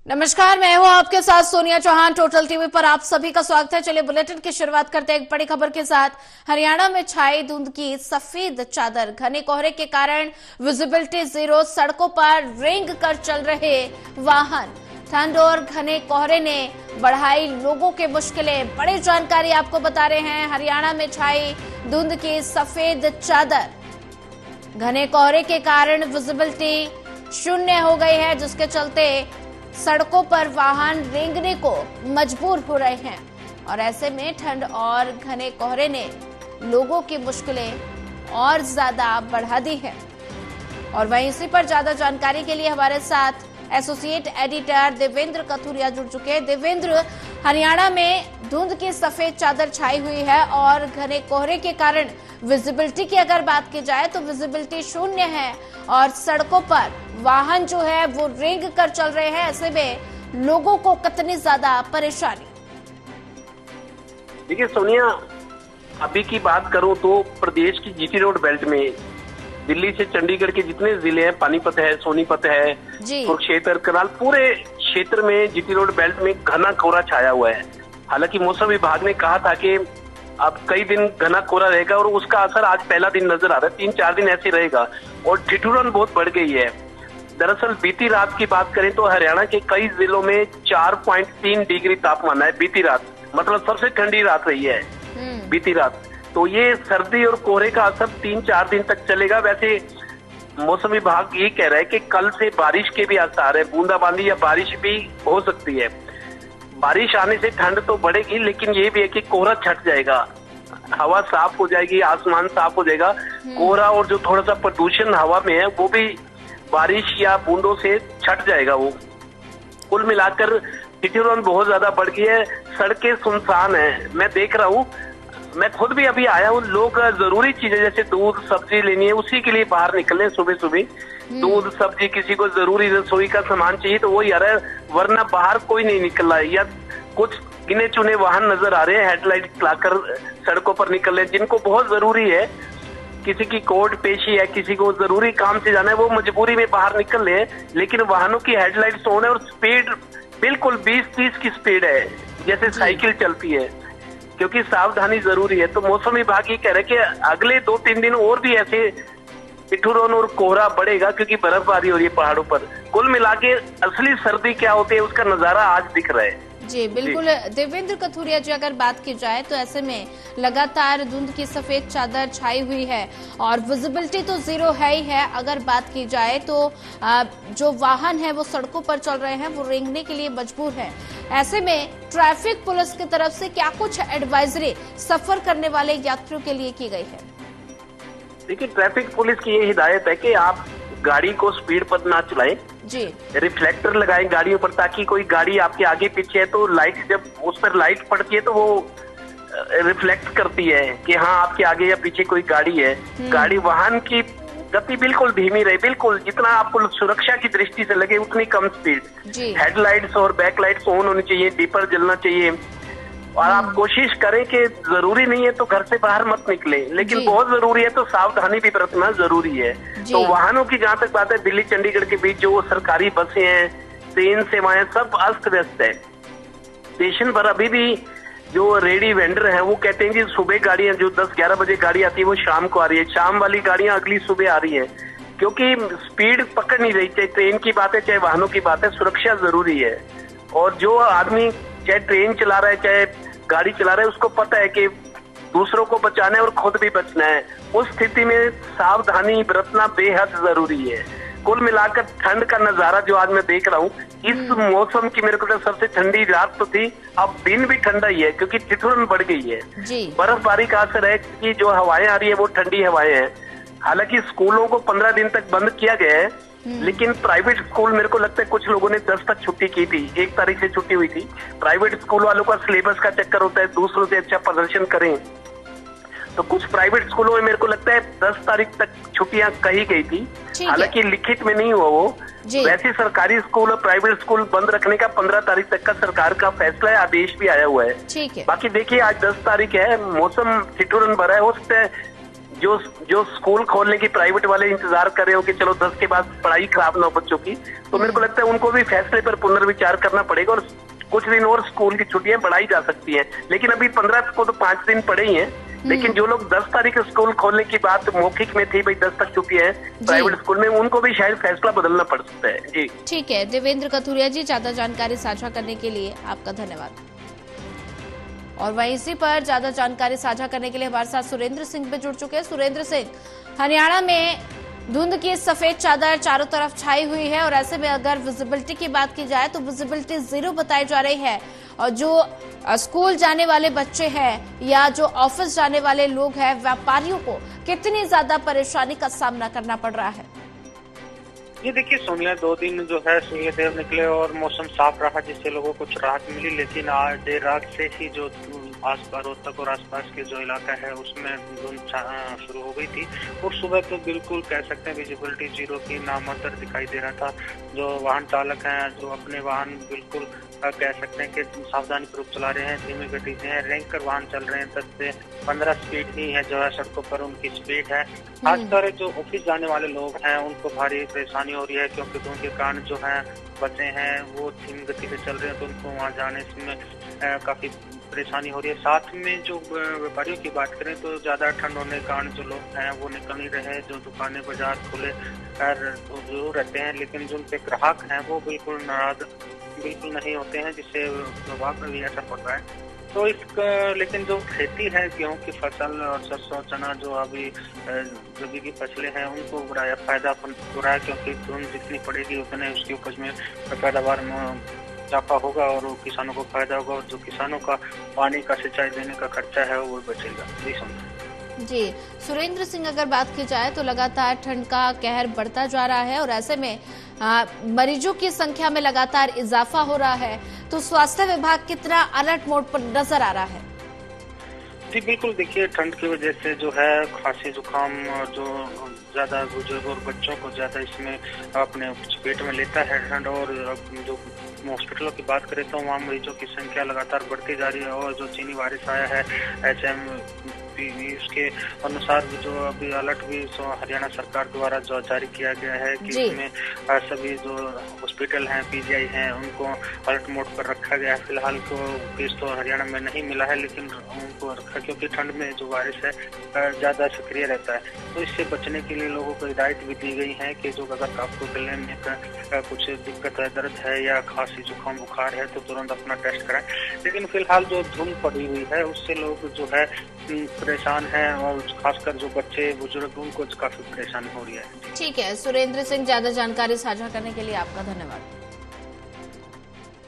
नमस्कार, मैं हूं आपके साथ सोनिया चौहान। टोटल टीवी पर आप सभी का स्वागत है। चलिए बुलेटिन की शुरुआत करते हैं एक बड़ी खबर के साथ। हरियाणा में छाई धुंध की सफेद चादर, घने कोहरे के कारण विजिबिलिटी जीरो, सड़कों पर रेंग कर चल रहे वाहन। ठंड और घने कोहरे ने बढ़ाई लोगों की मुश्किलें। बड़ी जानकारी आपको बता रहे हैं। हरियाणा में छाई धुंध की सफेद चादर, घने कोहरे के कारण विजिबिलिटी शून्य हो गई है, जिसके चलते सड़कों पर वाहन रेंगने को मजबूर हो रहे हैं। और ऐसे में ठंड और घने कोहरे ने लोगों की मुश्किलें और ज्यादा बढ़ा दी है। और वहीं इसी पर ज्यादा जानकारी के लिए हमारे साथ एसोसिएट एडिटर देवेंद्र कथुरिया जुड़ चुके हैं। देवेंद्र, हरियाणा में धुंध की सफेद चादर छाई हुई है और घने कोहरे के कारण विजिबिलिटी की अगर बात की जाए तो विजिबिलिटी शून्य है और सड़कों पर वाहन जो है वो रेंग कर चल रहे हैं। ऐसे में लोगों को कितनी ज्यादा परेशानी। देखिए सोनिया, अभी की बात करूं तो प्रदेश की जीटी रोड बेल्ट में दिल्ली से चंडीगढ़ के जितने जिले हैं, पानीपत है, सोनीपत है, कुरुक्षेत्र, करनाल, पूरे क्षेत्र में जीटी रोड बेल्ट में घना कोहरा छाया हुआ है। हालांकि मौसम विभाग ने कहा था कि अब कई दिन घना कोहरा रहेगा और उसका असर आज पहला दिन नजर आ रहा है। 3-4 दिन ऐसे रहेगा और ठिठुरन बहुत बढ़ गई है। दरअसल बीती रात की बात करें तो हरियाणा के कई जिलों में 4.3 डिग्री तापमान है बीती रात, मतलब सबसे ठंडी रात रही है बीती रात। तो ये सर्दी और कोहरे का असर 3-4 दिन तक चलेगा। वैसे मौसम विभाग ये कह रहा है कि कल से बारिश के भी आसार है, बूंदाबांदी या बारिश भी हो सकती है। बारिश आने से ठंड तो बढ़ेगी, लेकिन ये भी है कि कोहरा छट जाएगा, हवा साफ हो जाएगी, आसमान साफ हो जाएगा। कोहरा और जो थोड़ा सा प्रदूषण हवा में है वो भी बारिश या बूंदों से छट जाएगा। वो कुल मिलाकर ठिठुरन बहुत ज्यादा बढ़ गई है। सड़कें सुनसान है, मैं देख रहा हूँ, मैं खुद भी अभी आया हूँ। लोग जरूरी चीजें जैसे दूध सब्जी लेनी है उसी के लिए बाहर निकले सुबह सुबह। दूध सब्जी, किसी को जरूरी रसोई का सामान चाहिए तो वो ही आ रहा है, वरना बाहर कोई नहीं निकल रहा है। या कुछ गिने चुने वाहन नजर आ रहे हैं हेडलाइट लाकर सड़कों पर निकल रहे हैं, जिनको बहुत जरूरी है। किसी की कोर्ट पेशी है, किसी को जरूरी काम से जाना है, वो मजबूरी में बाहर निकल रहे हैं, लेकिन वाहनों की हेडलाइट्स ऑन है और स्पीड बिल्कुल 20-30 की स्पीड है, जैसे साइकिल चलती है, क्योंकि सावधानी जरूरी है। तो मौसम विभाग ये कह रहे हैं कि अगले 2-3 दिन और भी ऐसे ठिठुरन और कोहरा बढ़ेगा, क्योंकि बर्फबारी हो रही है पहाड़ों पर। कुल मिला के असली सर्दी क्या होती है उसका नजारा आज दिख रहा है। जी बिल्कुल देवेंद्र कथुरिया जी, अगर बात की जाए तो ऐसे में लगातार धुंध की सफेद चादर छाई हुई है और विजिबिलिटी तो जीरो है ही है। अगर बात की जाए तो जो वाहन है वो सड़कों पर चल रहे हैं, वो रेंगने के लिए मजबूर है। ऐसे में ट्रैफिक पुलिस की तरफ से क्या कुछ एडवाइजरी सफर करने वाले यात्रियों के लिए की गई है? देखिए, ट्रैफिक पुलिस की ये हिदायत है कि आप गाड़ी को स्पीड पर ना चलाएं जी। रिफ्लेक्टर लगाएं गाड़ियों पर, ताकि कोई गाड़ी आपके आगे पीछे है तो लाइट, जब उस पर लाइट पड़ती है तो वो रिफ्लेक्ट करती है कि हाँ आपके आगे या पीछे कोई गाड़ी है। गाड़ी वाहन की गति बिल्कुल धीमी रहे, बिल्कुल जितना आपको सुरक्षा की दृष्टि से लगे उतनी कम स्पीड। हेडलाइट्स और बैकलाइट्स ऑन होनी चाहिए, डीपर जलना चाहिए। और आप कोशिश करें कि जरूरी नहीं है तो घर से बाहर मत निकले, लेकिन बहुत जरूरी है तो सावधानी भी बरतना जरूरी है। तो वाहनों की जहाँ तक बात है, दिल्ली चंडीगढ़ के बीच जो सरकारी बसें हैं, ट्रेन सेवाएं सब अस्त व्यस्त है। स्टेशन पर अभी भी जो रेडी वेंडर हैं वो कहते हैं कि सुबह गाड़ियां जो 10-11 बजे गाड़ी आती है वो शाम को आ रही है, शाम वाली गाड़ियां अगली सुबह आ रही है, क्योंकि स्पीड पकड़ नहीं रही। चाहे ट्रेन की बात है चाहे वाहनों की बात है, सुरक्षा जरूरी है। और जो आदमी चाहे ट्रेन चला रहा है चाहे गाड़ी चला रहा है, उसको पता है कि दूसरों को बचाना है और खुद भी बचना है। उस स्थिति में सावधानी बरतना बेहद जरूरी है। कुल मिलाकर ठंड का नजारा जो आज मैं देख रहा हूँ, इस मौसम की मेरे को तो सबसे ठंडी रात तो थी, अब दिन भी ठंडा ही है क्योंकि ठिठुरन बढ़ गई है। बर्फबारी का असर है कि जो हवाएं आ रही है वो ठंडी हवाएं हैं। हालांकि स्कूलों को 15 दिन तक बंद किया गया है, लेकिन प्राइवेट स्कूल मेरे को लगता है कुछ लोगों ने 10 तक छुट्टी की थी, 1 तारीख से छुट्टी हुई थी। प्राइवेट स्कूल वालों का सिलेबस का चक्कर होता है, दूसरों से अच्छा प्रदर्शन करें, तो कुछ प्राइवेट स्कूलों में मेरे को लगता है 10 तारीख तक छुट्टियां कही गई थी। हालांकि लिखित में नहीं हुआ वो। वैसे सरकारी स्कूल और प्राइवेट स्कूल बंद रखने का 15 तारीख तक का सरकार का फैसला है, आदेश भी आया हुआ है। बाकी देखिए आज 10 तारीख है, मौसम ठिठुरन भरा है, हो सकता है जो स्कूल खोलने की प्राइवेट वाले इंतजार कर रहे हो कि चलो 10 के बाद पढ़ाई खराब ना हो बच्चों की, तो मेरे को लगता है उनको भी फैसले पर पुनर्विचार करना पड़ेगा और कुछ दिन और स्कूल की छुट्टियां बढ़ाई जा सकती हैं। लेकिन अभी 15 को तो 5 दिन पड़े ही हैं। लेकिन जो लोग 10 तारीख स्कूल खोलने की बात मौखिक में थी, भाई 10 तक छुट्टियां हैं प्राइवेट स्कूल में, उनको भी शायद फैसला बदलना पड़ सकता है। जी ठीक है, देवेंद्र कथुरिया जी, ज्यादा जानकारी साझा करने के लिए आपका धन्यवाद। और वहीं इसी पर ज्यादा जानकारी साझा करने के लिए हमारे साथ सुरेंद्र सिंह भी जुड़ चुके हैं। सुरेंद्र सिंह, हरियाणा में धुंध की सफेद चादर चारों तरफ छाई हुई है और ऐसे में अगर विजिबिलिटी की बात की जाए तो विजिबिलिटी 0 बताई जा रही है और जो स्कूल जाने वाले बच्चे हैं या जो ऑफिस जाने वाले लोग हैं, व्यापारियों को कितनी ज्यादा परेशानी का सामना करना पड़ रहा है। ये देखिए सोनिया, 2 दिन जो है सूर्यदेव निकले और मौसम साफ रहा, जिससे लोगों को कुछ राहत मिली। लेकिन आज देर रात से ही जो आसपास रोहतक और आसपास के जो इलाका है उसमें धुंध शुरू हो गई थी और सुबह तो बिल्कुल कह सकते हैं विजिबिलिटी 0 की नामात्र दिखाई दे रहा था। जो वाहन चालक हैं जो अपने वाहन बिल्कुल कह सकते हैं कि सावधानी पूर्वक चला रहे हैं, धीमी गति से हैं, रैंकर वाहन चल रहे हैं, 10 से 15 स्पीड ही है जो है सड़कों पर उनकी स्पीड है। खासकर जो ऑफिस जाने वाले लोग हैं उनको भारी परेशानी हो रही है क्योंकि धुंध के कारण जो है बसें हैं वो धीमी गति से चल रहे हैं, तो उनको वहाँ जाने में काफी परेशानी हो रही है। साथ में जो व्यापारियों की बात करें तो ज्यादा ठंड होने के कारण जो लोग हैं वो निकल नहीं रहे, जो दुकानें बाजार खुले जरूर रहते हैं, लेकिन जो उनके ग्राहक हैं वो बिल्कुल नाराज बिल्कुल नहीं होते हैं, जिससे प्रभाव पर भी असर पड़ रहा है। तो लेकिन जो खेती है, गेहूं की फसल और सरसों चना जो अभी रबी की फसलें हैं उनको बड़ा फायदा हो रहा है क्योंकि धुंध जितनी पड़ेगी उतने उसकी उपज में पैदावार में इजाफा होगा और किसानों को फायदा होगा और जो किसानों का पानी का सिंचाई देने का खर्चा है वो बचेगा। जी समझ। जी सुरेंद्र सिंह, अगर बात की जाए तो लगातार ठंड का कहर बढ़ता जा रहा है और ऐसे में मरीजों की संख्या में लगातार इजाफा हो रहा है, तो स्वास्थ्य विभाग कितना अलर्ट मोड पर नजर आ रहा है? जी बिल्कुल, देखिए ठंड की वजह से जो है खांसी जुकाम जो ज्यादा बुजुर्ग और बच्चों को ज्यादा इसमें अपने चपेट में लेता है ठंड। और जो हॉस्पिटलों की बात करें तो वहाँ मरीजों की संख्या लगातार बढ़ती जा रही है और जो चीनी वायरस आया है HMPV उसके अनुसार जो अभी अलर्ट भी हरियाणा सरकार द्वारा जो जारी किया गया है कि इसमें सभी जो हॉस्पिटल हैं PGI हैं उनको अलर्ट मोड पर रखा गया है। फिलहाल को केस तो हरियाणा में नहीं मिला है लेकिन उनको रखा क्योंकि ठंड में जो वायरस है ज्यादा सक्रिय रहता है, तो इससे बचने के लिए लोगों को हिदायत भी दी गई है कि जो अगर आपको गले में कुछ दिक्कत है, दर्द है या खांसी जुकाम बुखार है तो तुरंत अपना टेस्ट कराएं। लेकिन फिलहाल जो धुंध पड़ी हुई है उससे लोग जो है परेशान हैं और खासकर जो बच्चे बुजुर्ग उनको काफी परेशानी हो रही है। ठीक है सुरेंद्र सिंह, ज्यादा जानकारी साझा करने के लिए आपका धन्यवाद।